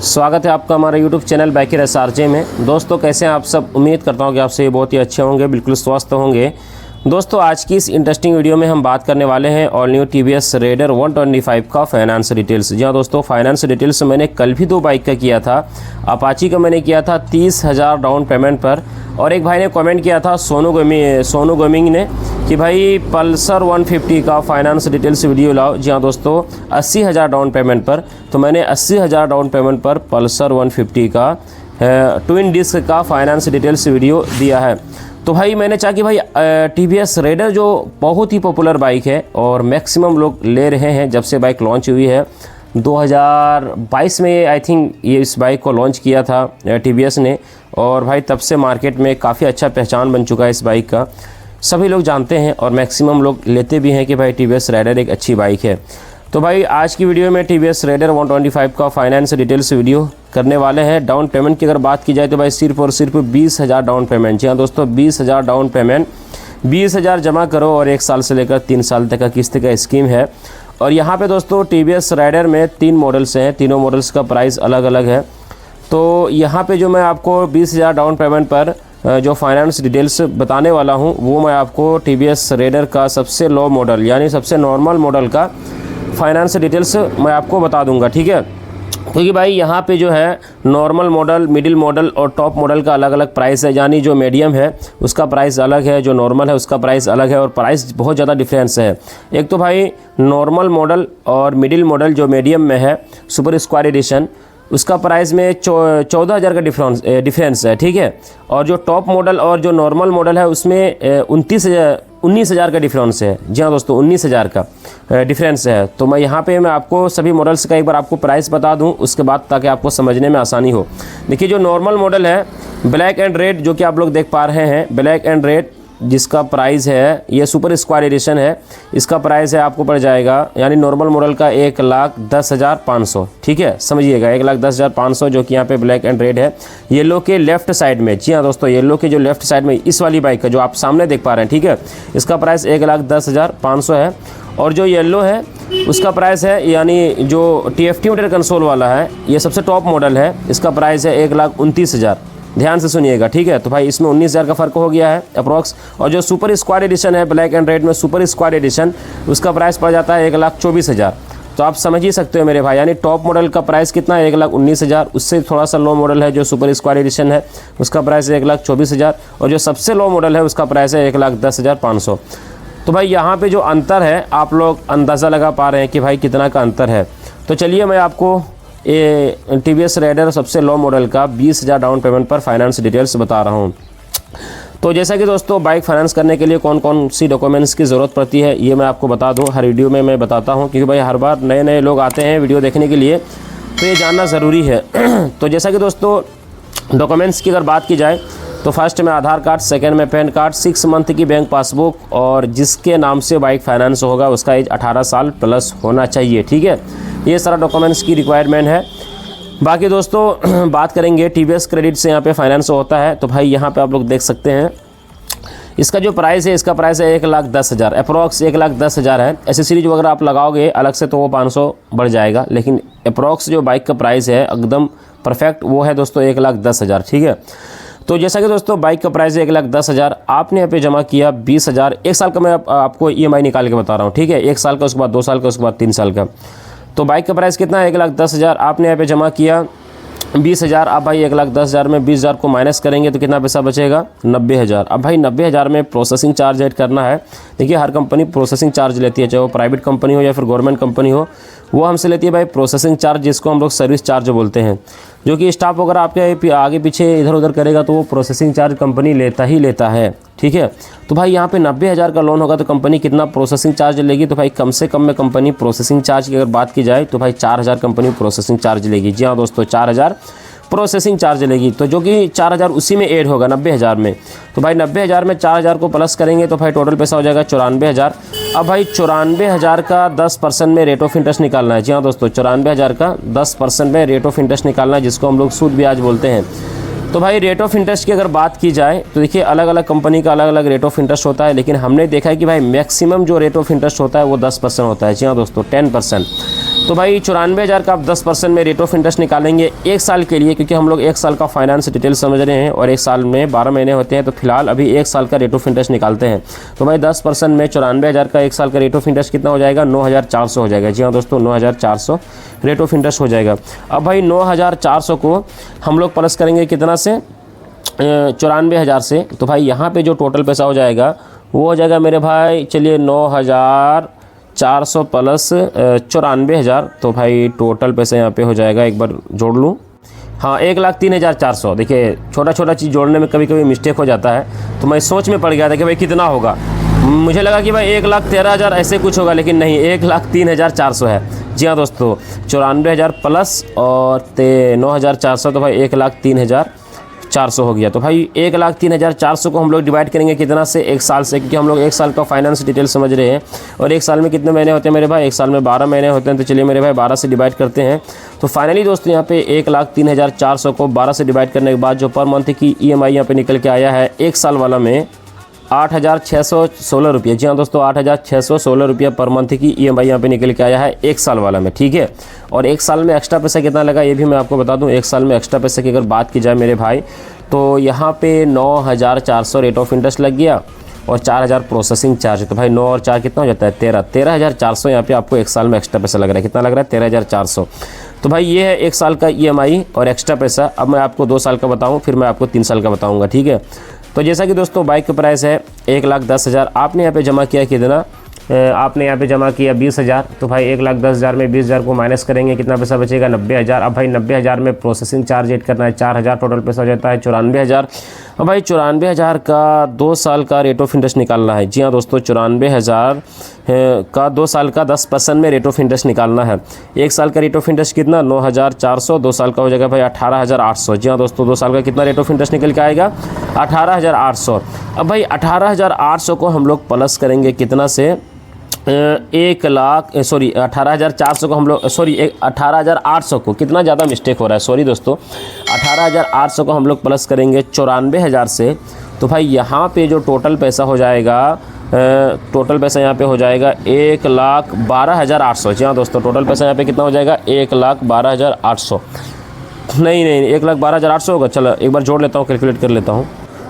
स्वागत है आपका हमारे YouTube चैनल बाइकर SRJ में। दोस्तों कैसे हैं आप सब? उम्मीद करता हूं कि आप सभी बहुत ही अच्छे होंगे, बिल्कुल स्वस्थ होंगे। दोस्तों आज की इस इंटरेस्टिंग वीडियो में हम बात करने वाले हैं ऑल न्यू TVS रेडर 125 का फाइनेंस डिटेल्स। जी हाँ दोस्तों, फाइनेंस डिटेल्स मैंने कल भी 2 बाइक का किया था। अपाची का मैंने किया था 30,000 डाउन पेमेंट पर, और एक भाई ने कमेंट किया था सोनू गेमिंग ने कि भाई पल्सर 150 का फाइनेंस डिटेल्स वीडियो लाओ। जी हाँ दोस्तों, 80,000 डाउन पेमेंट पर, तो मैंने 80,000 डाउन पेमेंट पर पल्सर 150 का ट्विन डिस्क का फाइनेंस डिटेल्स वीडियो दिया है। तो भाई मैंने चाहा कि भाई TVS रेडर जो बहुत ही पॉपुलर बाइक है और मैक्सिमम लोग ले रहे हैं जब से बाइक लॉन्च हुई है। 2022 में आई थिंक ये इस बाइक को लॉन्च किया था TVS ने, और भाई तब से मार्केट में काफ़ी अच्छा पहचान बन चुका है इस बाइक का। सभी लोग जानते हैं और मैक्सिमम लोग लेते भी हैं कि भाई TVS रेडर एक अच्छी बाइक है। तो भाई आज की वीडियो में TVS रेडर 125 का फाइनेंस डिटेल्स वीडियो करने वाले हैं। डाउन पेमेंट की अगर बात की जाए तो भाई सिर्फ और सिर्फ 20,000 डाउन पेमेंट। जी हाँ दोस्तों, 20,000 डाउन पेमेंट, 20,000 जमा करो और 1 साल से लेकर 3 साल तक का किस्त का स्कीम है। और यहाँ पे दोस्तों TVS राइडर में 3 मॉडल्स हैं, तीनों मॉडल्स का प्राइस अलग अलग है। तो यहाँ पे जो मैं आपको 20,000 डाउन पेमेंट पर जो फाइनेंस डिटेल्स बताने वाला हूँ वो मैं आपको TVS रेडर का सबसे लो मॉडल यानी सबसे नॉर्मल मॉडल का फाइनेंस डिटेल्स मैं आपको बता दूंगा, ठीक है। क्योंकि भाई यहाँ पे जो है नॉर्मल मॉडल, मिडिल मॉडल और टॉप मॉडल का अलग अलग प्राइस है। यानी जो मीडियम है उसका प्राइस अलग है, जो नॉर्मल है उसका प्राइस अलग है, और प्राइस बहुत ज़्यादा डिफरेंस है। एक तो भाई नॉर्मल मॉडल और मिडिल मॉडल जो मीडियम में है सुपर स्क्वायर एडिशन, उसका प्राइस में 14,000 का डिफरेंस है, ठीक है। और जो टॉप मॉडल और जो नॉर्मल मॉडल है उसमें 19,000 का डिफरेंस है। जी हाँ दोस्तों, 19,000 का डिफरेंस है। तो मैं यहाँ पे मैं आपको सभी मॉडल्स का एक बार आपको प्राइस बता दूँ उसके बाद, ताकि आपको समझने में आसानी हो। देखिए जो नॉर्मल मॉडल है ब्लैक एंड रेड, जो कि आप लोग देख पा रहे हैं ब्लैक एंड रेड, जिसका प्राइस है ये सुपर स्क्वायर एडिशन है। इसका प्राइस है आपको पड़ जाएगा यानी नॉर्मल मॉडल का 1,10,500, ठीक है, समझिएगा 1,10,500, जो कि यहाँ पे ब्लैक एंड रेड है येलो के लेफ्ट साइड में। जी हाँ दोस्तों, येलो के जो लेफ्ट साइड में इस वाली बाइक का जो आप सामने देख पा रहे हैं, ठीक है, इसका प्राइस 1,10,500 है। और जो येलो है उसका प्राइस है यानी जो TFT मीटर कंसोल वाला है, ये सबसे टॉप मॉडल है, इसका प्राइस है 1,29,000। ध्यान से सुनिएगा, ठीक है। तो भाई इसमें 19,000 का फ़र्क हो गया है अप्रॉक्स। और जो सुपर स्क्वायर एडिशन है ब्लैक एंड रेड में, सुपर स्क्वायर एडिशन, उसका प्राइस पड़ जाता है 1,24,000। तो आप समझ ही सकते हो मेरे भाई, यानी टॉप मॉडल का प्राइस कितना है 1,19,000। उससे थोड़ा सा लो मॉडल है जो सुपर स्क्वायर एडिशन है, उसका प्राइस है 1,24,000, और जो सबसे लो मॉडल है उसका प्राइस है 1,10,500। तो भाई यहाँ पे जो अंतर है आप लोग अंदाज़ा लगा पा रहे हैं कि भाई कितना का अंतर है। तो चलिए मैं आपको ये TVS रेडर सबसे लो मॉडल का 20,000 डाउन पेमेंट पर फाइनेंस डिटेल्स बता रहा हूँ। तो जैसा कि दोस्तों बाइक फाइनेंस करने के लिए कौन कौन सी डॉक्यूमेंट्स की ज़रूरत पड़ती है ये मैं आपको बता दूँ, हर वीडियो में मैं बताता हूँ, क्योंकि भाई हर बार नए नए लोग आते हैं वीडियो देखने के लिए, तो ये जानना ज़रूरी है। तो जैसा कि दोस्तों डॉक्यूमेंट्स की अगर बात की जाए तो फर्स्ट में आधार कार्ड, सेकंड में पैन कार्ड, 6 मंथ की बैंक पासबुक, और जिसके नाम से बाइक फाइनेंस होगा उसका एज 18 साल प्लस होना चाहिए, ठीक है। ये सारा डॉक्यूमेंट्स की रिक्वायरमेंट है। बाकी दोस्तों बात करेंगे TVS क्रेडिट से यहाँ पे फाइनेंस होता है। तो भाई यहाँ पे आप लोग देख सकते हैं इसका जो प्राइस है, इसका प्राइस है 1,10,000, अप्रॉक्स 1,10,000 है। एसेसरीज वगैरह आप लगाओगे अलग से तो वो 500 बढ़ जाएगा, लेकिन अप्रॉक्स जो बाइक का प्राइस है एकदम परफेक्ट वो है दोस्तों 1,10,000, ठीक है। तो जैसा कि दोस्तों बाइक का प्राइस है 1,10,000, आपने यहाँ पे जमा किया 20,000। 1 साल का मैं आपको EMI निकाल के बता रहा हूँ, ठीक है, 1 साल का, उसके बाद 2 साल का, उसके बाद 3 साल का। तो बाइक का प्राइस कितना है 1,10,000, आपने यहाँ पे जमा किया 20,000। अब भाई 1,10,000 में 20,000 को माइनस करेंगे तो कितना पैसा बचेगा 90,000। अब भाई 90,000 में प्रोसेसिंग चार्ज ऐड करना है। देखिए हर कंपनी प्रोसेसिंग चार्ज लेती है, चाहे वो प्राइवेट कंपनी हो या फिर गवर्नमेंट कंपनी हो, वो हमसे लेती है भाई प्रोसेसिंग चार्ज, जिसको हम लोग सर्विस चार्ज बोलते हैं। जो कि स्टाफ वगैरह आपके आगे पीछे इधर उधर करेगा तो वो प्रोसेसिंग चार्ज कंपनी लेता है, ठीक है। तो भाई यहाँ पे 90,000 का लोन होगा तो कंपनी कितना प्रोसेसिंग चार्ज लेगी? तो भाई कम से कम में कंपनी प्रोसेसिंग चार्ज की अगर बात की जाए तो भाई 4,000 कंपनी प्रोसेसिंग चार्ज लेगी। जी हाँ दोस्तों, 4,000 प्रोसेसिंग चार्ज लेगी। तो जो कि 4,000 उसी में ऐड होगा 90,000 में। तो भाई 90,000 में 4,000 को प्लस करेंगे तो भाई टोटल पैसा हो जाएगा 94,000। अब भाई 94,000 का 10% में रेट ऑफ इंटरेस्ट निकालना है। जी हाँ दोस्तों, 94,000 का 10% में रेट ऑफ इंटरेस्ट निकालना है, जिसको हम लोग सूद ब्याज बोलते हैं। तो भाई रेट ऑफ इंटरेस्ट की अगर बात की जाए तो देखिए अलग अलग कंपनी का अलग अलग रेट ऑफ इंटरेस्ट होता है, लेकिन हमने देखा है कि भाई मैक्सिमम जो रेट ऑफ इंटरेस्ट होता है वो 10% होता है। जी हाँ दोस्तों, 10%। तो भाई 94,000 का आप 10% में रेट ऑफ इंटरेस्ट निकालेंगे 1 साल के लिए, क्योंकि हम लोग 1 साल का फाइनेंस डिटेल समझ रहे हैं और 1 साल में 12 महीने होते हैं, तो फिलहाल अभी 1 साल का रेट ऑफ इंटरेस्ट निकालते हैं। तो भाई 10% में 94,000 का 1 साल का रेट ऑफ इंटरेस्ट कितना हो जाएगा, 9,400 हो जाएगा। जी हाँ दोस्तों, 9,400 रेट ऑफ इंटरेस्ट हो जाएगा। अब भाई 9,400 को हम लोग प्लस करेंगे कितना से, 94,000 से। तो भाई यहाँ पे जो टोटल पैसा हो जाएगा वो हो जाएगा मेरे भाई, चलिए 9,400 प्लस 94,000, तो भाई टोटल पैसा यहाँ पे हो जाएगा, एक बार जोड़ लूँ, हाँ 1,03,400। देखिए छोटा छोटा चीज़ जोड़ने में कभी कभी मिस्टेक हो जाता है, तो मैं सोच में पड़ गया था कि भाई कितना होगा। मुझे लगा कि भाई 1,13,000 ऐसे कुछ होगा, लेकिन नहीं, 1,03,400 है। जी हाँ दोस्तों, 94,000 प्लस और 9,400, तो भाई 1,03,400 हो गया। तो भाई 1,03,400 को हम लोग डिवाइड करेंगे कितना से, 1 साल से, क्योंकि हम लोग 1 साल का फाइनेंस डिटेल समझ रहे हैं। और 1 साल में कितने महीने होते हैं मेरे भाई, 1 साल में 12 महीने होते हैं। तो चलिए मेरे भाई 12 से डिवाइड करते हैं। तो फाइनली दोस्तों यहाँ पे 1,03,400 को 12 से डिवाइड करने के बाद जो पर मंथ की EMI यहाँ पे निकल के आया है 1 साल वाला में 8,616 रुपये। जी हाँ दोस्तों, 8,616 रुपये पर मंथ की EMI यहाँ पे निकल के आया है 1 साल वाला में, ठीक है। और 1 साल में एक्स्ट्रा पैसा कितना लगा ये भी मैं आपको बता दूँ। 1 साल में एक्स्ट्रा पैसे की अगर बात की जाए मेरे भाई, तो यहाँ पे 9,400 रेट ऑफ इंटरेस्ट लग गया और 4,000 प्रोसेसिंग चार्ज। तो भाई 9 और 4 कितना हो जाता है, 13,400 यहाँ पे आपको 1 साल में एक्स्ट्रा पैसा लग रहा है। कितना लग रहा है, 13,400। तो भाई ये है 1 साल का EMI और एक्स्ट्रा पैसा। अब मैं आपको 2 साल का बताऊँ, फिर मैं आपको 3 साल का बताऊँगा, ठीक है। तो जैसा कि दोस्तों बाइक का प्राइस है 1,10,000, आपने यहाँ पे जमा किया कितना, आपने यहाँ पे जमा किया 20,000। तो भाई 1,10,000 में 20,000 को माइनस करेंगे, कितना पैसा बचेगा, 90,000। अब भाई 90,000 में प्रोसेसिंग चार्ज ऐड करना है 4,000, टोटल पैसा हो जाता है 94,000। अब भाई 94,000 का 2 साल का रेट ऑफ इंटरेस्ट निकालना है। जी हाँ दोस्तों, 94,000 का 2 साल का 10% में रेट ऑफ इंटरेस्ट निकालना है। 1 साल का रेट ऑफ इंटरेस्ट कितना, 9,400, 2 साल का हो जाएगा भाई 18,800। जी हाँ दोस्तों, 2 साल का कितना रेट ऑफ इंटरेस्ट निकल के आएगा, 18,800। अब भाई 18,800 को हम लोग प्लस करेंगे कितना से, 18,400 को हम लोग 18,800 को, कितना ज़्यादा मिस्टेक हो रहा है, सॉरी दोस्तों, 18,800 को हम लोग प्लस करेंगे 94,000 से। तो भाई यहाँ पे जो टोटल पैसा हो जाएगा, टोटल पैसा यहाँ पे हो जाएगा 1,12,800। जी हाँ दोस्तों, टोटल पैसा यहाँ पे कितना हो जाएगा, 1,12,800। नहीं, 1,12,800 होगा। चलो एक बार जोड़ लेता हूँ, कैलकुलेट कर लेता हूँ।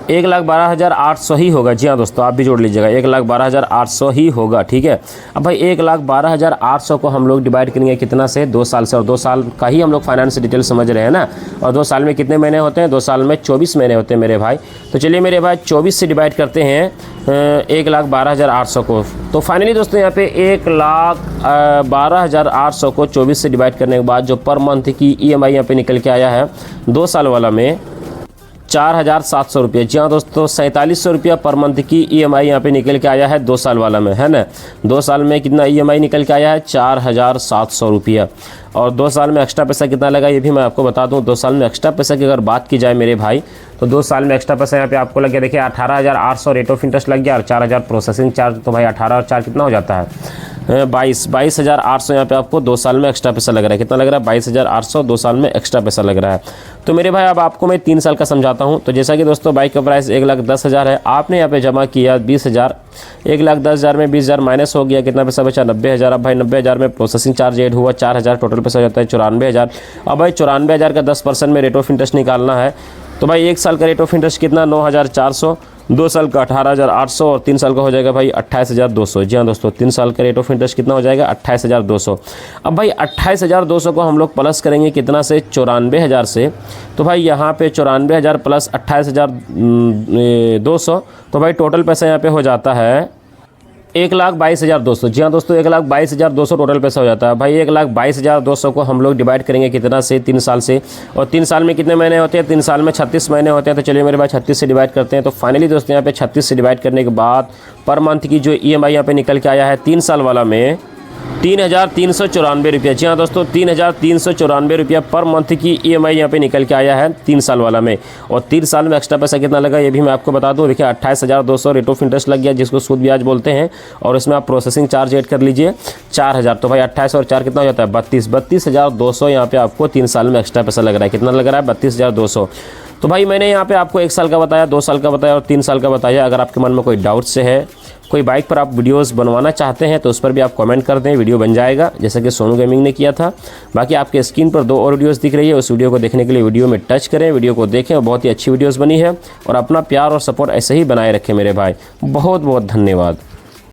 1,12,800 ही होगा। जी हाँ दोस्तों, आप भी जोड़ लीजिएगा, 1,12,800 ही होगा, ठीक है। अब भाई 1,12,800 को हम लोग डिवाइड करेंगे कितना से, 2 साल से। और 2 साल का ही हम लोग फाइनेंस डिटेल समझ रहे हैं ना। और 2 साल में कितने महीने होते हैं, 2 साल में 24 महीने होते हैं मेरे भाई। तो चलिए मेरे भाई 24 से डिवाइड करते हैं 1,12,800 को। तो फाइनली दोस्तों यहाँ पे 1,12,800 को 24 से डिवाइड करने के बाद जो पर मंथ की EMI यहाँ पे निकल के आया है 2 साल वाला में 4,700 रुपये। जी हाँ दोस्तों, 4,700 रुपया पर मंथ की EMI यहाँ पे निकल के आया है 2 साल वाला में, है ना। 2 साल में कितना EMI निकल के आया है, 4,700 रुपया। और 2 साल में एक्स्ट्रा पैसा कितना लगा ये भी मैं आपको बता दूं। 2 साल में एक्स्ट्रा पैसा की अगर बात की जाए मेरे भाई, तो 2 साल में एक्स्ट्रा पैसा यहाँ पे आपको लग गया, देखिए 18,800 रेट ऑफ इंटरेस्ट लग गया और 4,000 प्रोसेसिंग चार्ज। तो भाई 18 और 4 कितना हो जाता है, 22,800 यहाँ पे आपको 2 साल में एक्स्ट्रा पैसा लग रहा है। कितना लग रहा है, 22,800 2 साल में एक्स्ट्रा पैसा लग रहा है। तो मेरे भाई अब आपको मैं 3 साल का समझाता हूँ। तो जैसा कि दोस्तों बाइक का प्राइस 1,10,000 है, आपने यहाँ पे जमा किया 20,000। 1,10,000 में 20,000 माइनस हो गया, कितना पैसा बचा, 90,000। अब भाई 90,000 में प्रोसेसिंग चार्ज ऐड हुआ 4,000, टोटल पैसा हो जाता है 94,000। अब भाई 94,000 का 10% में रेट ऑफ इंटरेस्ट निकालना है। तो भाई 1 साल का रेट ऑफ इंटरेस्ट कितना, 9,400, 2 साल का 18,800 और 3 साल का हो जाएगा भाई 28,200। जी हाँ दोस्तों, 3 साल का रेट ऑफ इंटरेस्ट कितना हो जाएगा, 28,200। अब भाई 28,200 को हम लोग प्लस करेंगे कितना से, 94,000 से। तो भाई यहाँ पे 94,000 प्लस 28,200, तो भाई टोटल पैसा यहाँ पे हो जाता है 1,22,200। जी हाँ दोस्तों, 1,22,200 टोटल पैसा हो जाता है। भाई 1,22,200 को हम लोग डिवाइड करेंगे कितना से, 3 साल से। और 3 साल में कितने महीने होते हैं, 3 साल में 36 महीने होते हैं। तो चलिए मेरे भाई 36 से डिवाइड करते हैं। तो फाइनली दोस्तों यहाँ पे 36 से डिवाइड करने के बाद पर मंथ की जो EMI यहाँ पे निकल के आया है 3 साल वाला में 3,394 रुपये। जी हाँ दोस्तों, 3,394 रुपया पर मंथ की EMI यहाँ पे निकल के आया है 3 साल वाला में। और 3 साल में एक्स्ट्रा पैसा कितना लगा ये भी मैं आपको बता दूँ। देखिए 28,200 रेट ऑफ इंटरेस्ट लग गया, जिसको सूद ब्याज बोलते हैं। और इसमें आप प्रोसेसिंग चार्ज ऐड कर लीजिए 4,000। तो भाई 28 और 4 कितना हो जाता है, 32,200 यहाँ पे आपको 3 साल में एक्स्ट्रा पैसा लग रहा है। कितना लग रहा है, 32,200। तो भाई मैंने यहाँ पे आपको 1 साल का बताया, 2 साल का बताया और 3 साल का बताया। अगर आपके मन में कोई डाउट से है, कोई बाइक पर आप वीडियोस बनवाना चाहते हैं तो उस पर भी आप कमेंट कर दें, वीडियो बन जाएगा, जैसा कि सोनू गेमिंग ने किया था। बाकी आपके स्क्रीन पर 2 और वीडियोस दिख रही है, उस वीडियो को देखने के लिए वीडियो में टच करें, वीडियो को देखें, बहुत ही अच्छी वीडियोस बनी है। और अपना प्यार और सपोर्ट ऐसे ही बनाए रखें मेरे भाई। बहुत बहुत धन्यवाद।